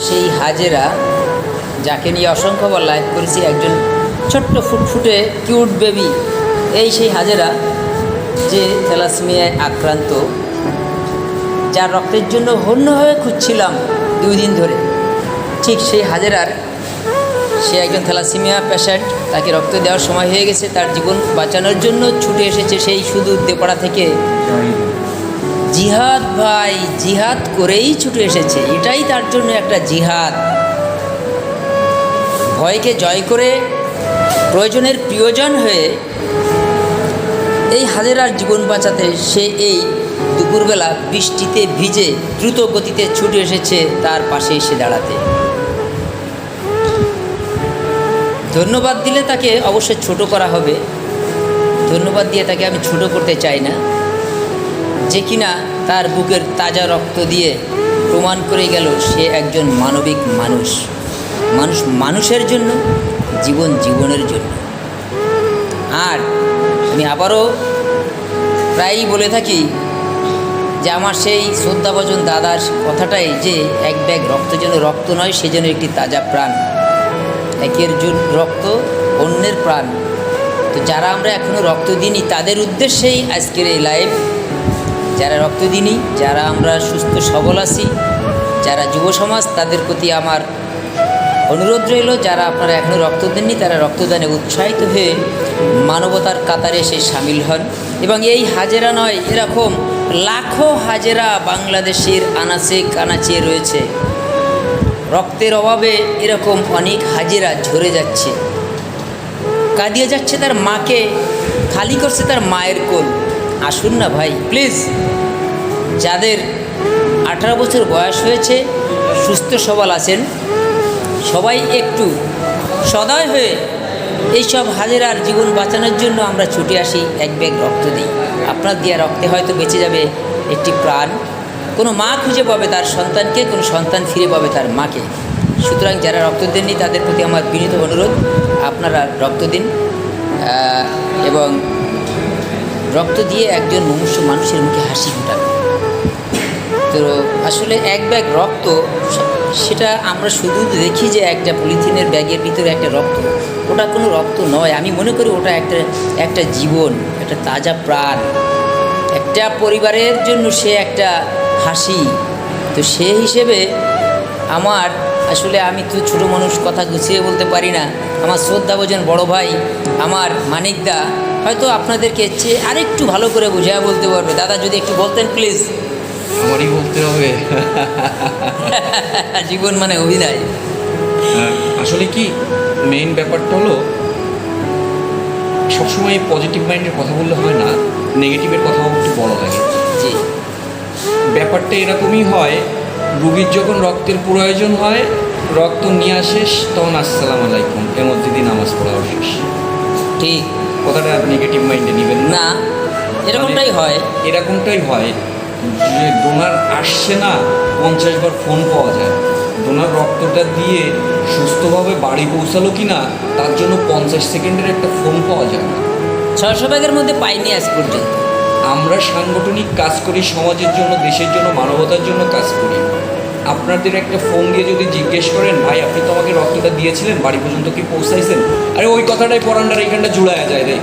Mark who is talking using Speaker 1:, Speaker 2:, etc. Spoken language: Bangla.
Speaker 1: সেই হাজেরা, যাকে নিয়ে অসংখ্যবার লাইভ করেছি, একজন ছোট্ট ফুটফুটে কিউট বেবি, এই সেই হাজেরা যে থ্যালাসেমিয়ায় আক্রান্ত, যার রক্তের জন্য হন্যভাবে খুঁজছিলাম 2 দিন ধরে। ঠিক সেই হাজেরার, সে একজন থ্যালাসেমিয়া পেশেন্ট, তাকে রক্ত দেওয়ার সময় হয়ে গেছে, তার জীবন বাঁচানোর জন্য ছুটে এসেছে সেই সুদূর দেপাড়া থেকে। জিহাদ ভাই, জিহাদ করেই ছুটে এসেছে, এটাই তার জন্য একটা জিহাদ। ভয়কে জয় করে প্রয়োজনের প্রিয়জন হয়ে এই হাজেরার জীবন বাঁচাতে সে এই দুপুরবেলা বৃষ্টিতে ভিজে দ্রুত গতিতে ছুটে এসেছে তার পাশে এসে দাঁড়াতে। ধন্যবাদ দিলে তাকে অবশ্যই ছোট করা হবে, ধন্যবাদ দিয়ে তাকে আমি ছোট করতে চাই না, যে কিনা তার বুকের তাজা রক্ত দিয়ে প্রমাণ করে গেল সে একজন মানবিক মানুষ। মানুষ মানুষের জন্য, জীবন জীবনের জন্য। আর আমি আবারও প্রায়ই বলে থাকি যে আমার সেই শ্রদ্ধাভাজন দাদার কথাটাই, যে এক ব্যাগ রক্ত যেন রক্ত নয়, সে যেন একটি তাজা প্রাণ। একের রক্ত অন্যের প্রাণ। তো যারা আমরা এখনও রক্ত দিইনি তাদের উদ্দেশ্যেই আজকের এই লাইভ। যারা রক্ত দিইনি, যারা আমরা সুস্থ সবল আছি, যারা যুব সমাজ, তাদের প্রতি আমার অনুরোধ রইল, যারা আপনারা এখনও রক্ত দেননি তারা রক্তদানে উৎসাহিত হয়ে মানবতার কাতারে এসে সামিল হন। এবং এই হাজেরা নয়, এরকম লাখো হাজেরা বাংলাদেশের আনাচে কানাচে রয়েছে। রক্তের অভাবে এরকম অনেক হাজেরা ঝরে যাচ্ছে, কাঁদিয়ে যাচ্ছে তার মাকে, খালি করছে তার মায়ের কোল। আসুন না ভাই প্লিজ, যাদের 18 বছর বয়স হয়েছে, সুস্থ সবল আছেন, সবাই একটু সদয় হয়ে এইসব হাজেরার জীবন বাঁচানোর জন্য আমরা ছুটে আসি, এক ব্যাগ রক্ত দিই। আপনার দেওয়া রক্তে হয়তো বেঁচে যাবে একটি প্রাণ, কোনো মা খুঁজে পাবে তার সন্তানকে, কোনো সন্তান ফিরে পাবে তার মাকে। সুতরাং যারা রক্ত দেননি তাদের প্রতি আমার বিনীত অনুরোধ, আপনারা রক্ত দিন এবং রক্ত দিয়ে একজন মুমূর্ষু মানুষের মুখে হাসি ফুটাবে। তো আসলে এক ব্যাগ রক্ত, সেটা আমরা শুধু দেখি যে একটা পলিথিনের ব্যাগের ভিতরে একটা রক্ত, ওটা কোনো রক্ত নয়। আমি মনে করি ওটা একটা জীবন, একটা তাজা প্রাণ, একটা পরিবারের জন্য সে একটা হাসি। তো সেই হিসেবে আমার আসলে, আমি তো ছোটো মানুষ, কথা গুছিয়ে বলতে পারি না। আমার শ্রদ্ধাভাজন বড় ভাই আমার মানিকদা হয়তো আপনাদেরকে চেয়ে আরেকটু ভালো করে বুঝিয়ে বলতে পারবে। দাদা যদি একটু বলতেন প্লিজ।
Speaker 2: আমারই বলতে হবে।
Speaker 1: জীবন মানে অভিনয়।
Speaker 2: আসলে কি মেইন ব্যাপারটা হলো, সবসময় পজিটিভ মাইন্ডের কথা বললে হয় না, নেগেটিভের কথাও একটু বলা লাগে।
Speaker 1: জি,
Speaker 2: ব্যাপারটা এরকমই হয়, রুগীর যখন রক্তের প্রয়োজন হয়, রক্ত নিয়ে শেষ, তখন আসসালামু আলাইকুম, এর মধ্যে দিয়ে নামাজ পড়াও শেষ।
Speaker 1: ঠিক
Speaker 2: কথাটা নেগেটিভ মাইন্ডে নেবেন
Speaker 1: না, এরকমটাই হয়।
Speaker 2: এরকমটাই হয় যে ডোনার আসছে না, 50 বার ফোন পাওয়া যায়। ডোনার রক্তটা দিয়ে সুস্থভাবে বাড়ি পৌঁছালো কি না, তার জন্য 50 সেকেন্ডের একটা ফোন পাওয়া যায় না।
Speaker 1: 600 ব্যাগের মধ্যে পাইনি আজ পর্যন্ত।
Speaker 2: আমরা সাংগঠনিক কাজ করি, সমাজের জন্য, দেশের জন্য, মানবতার জন্য কাজ করি। আপনাদের একটা ফোন দিয়ে যদি জিজ্ঞেস করেন, ভাই আপনি তো আমাকে রক্তটা দিয়েছিলেন, বাড়ি পর্যন্ত কি পৌঁছাইছেন, আরে ওই কথাটাই পরান্ডার এইখানটা জুড়ায়া যায় রে।